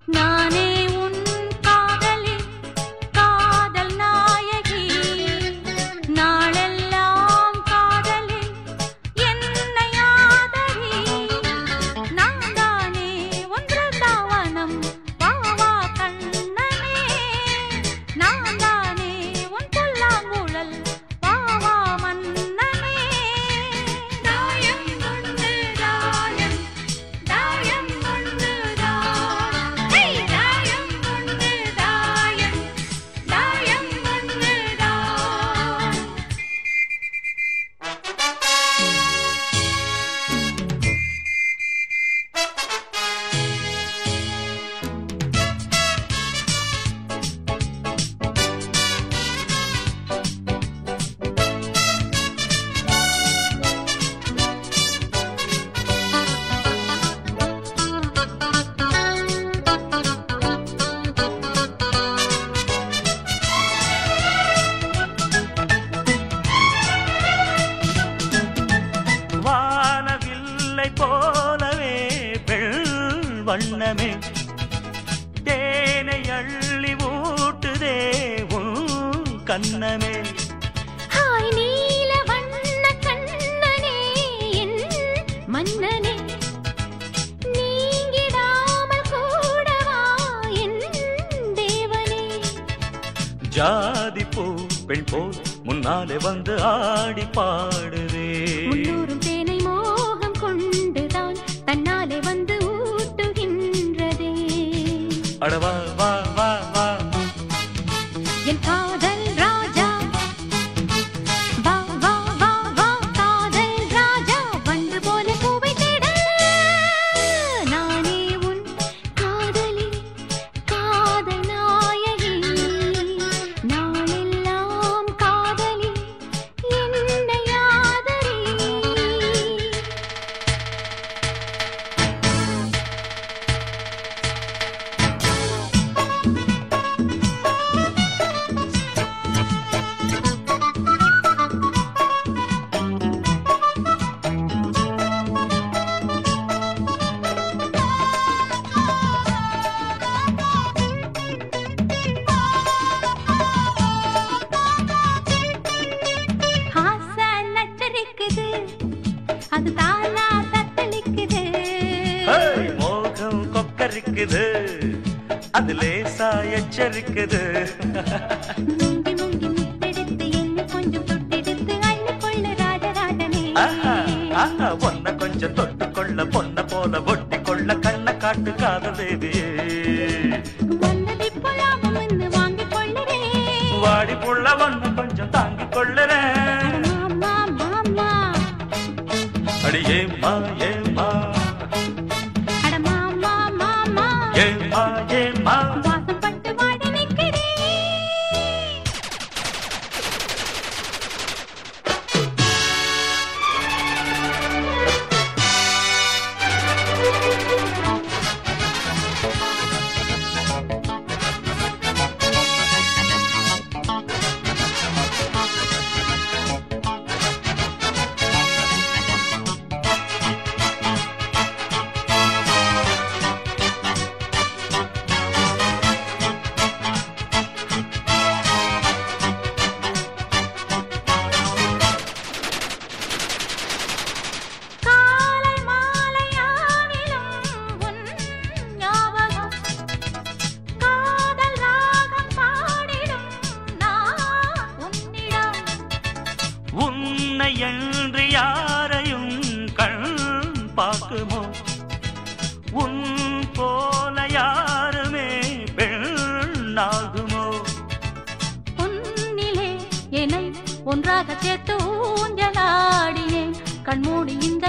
நானே உன் காதலி காதல் நாயகி நாளெல்லாம் காதலி என்னை ஆதரி நான் தானே ஒன்று தாவனம் வாவா கண்ணனே நான் தானே உன் புல்லாங்குழல் வாவா மன்னனே தாயம் கொண்டு தாயம் தாயம் கொண்டு தாயம் தாயம் கொண்டு தாயம் தாயம் கொண்டு தாயம் வானவில்லை போலவே பெண் வண்ணமே தேனை அள்ளி ஊட்டுதே உன் கண்ணமே ஹாய் நீல வண்ண கண்ணனே என் மன்னனே நீங்கிடாமல் கூடவா என் தேவனே ஜாதி பூ பெண் போல் முன்னாலே வந்து ஆடி பாடுதே முன்னூறும் தேனை மோகம் கொண்டுதான் தன்னாலே வந்து ஊட்டுகின்றதே அடவா வா வா வா என் காதல் ராஜா வா வா வா வா காதல் ராஜா வந்து போல பூவை தேட நானே உன் காதலி காதல் நாயகி நாளெல்லாம் காதலி என்னை ஆதரி ஆசை நச்சரிக்குது அது தானா தத்தளிக்குது ஹேய், மோகம் கொக்கரிக்குது அது லேசா எச்சரிக்குது முங்கி முங்கி முத்தெடுத்து என்னை கொஞ்சம் தொட்டெடுத்து அள்ளிக்கொள்ளு ராஜராஜனே ஆஹா, ஆஹா, பொன்ன கொஞ்சம் தொட்டுக்கொள்ள பொன்ன போல ஒட்டி கொள்ள கண்ண காட்டு காதல் தேவியே வந்ததி போலாவும் இன்னு வாங்கிக் கொள்ளுறேன் வாடி புள்ள ஒன்ன கொஞ்சம் தாங்கிக் கொள்ளுறேன் மாமா மாமா அடி ஏம்மா ஏம்மா அட மாமா மாமா ஏம்மா ஏம்மா வாசம் பட்டு வாடி நிற்கிறேன் காலை மாலையாவிலும் உன் ஞாபகம் காதல் ராகம் பாடிடும் நான் உன்னிடம் உன்னை என்று யாரையும் கண் பார்க்குமோ உன் போல யாருமே பெண்ணாகுமோ உன்னிலே என்னை ஒன்றாக சேர்த்து ஊஞ்சலாடினேன் கண்மூடி இந்த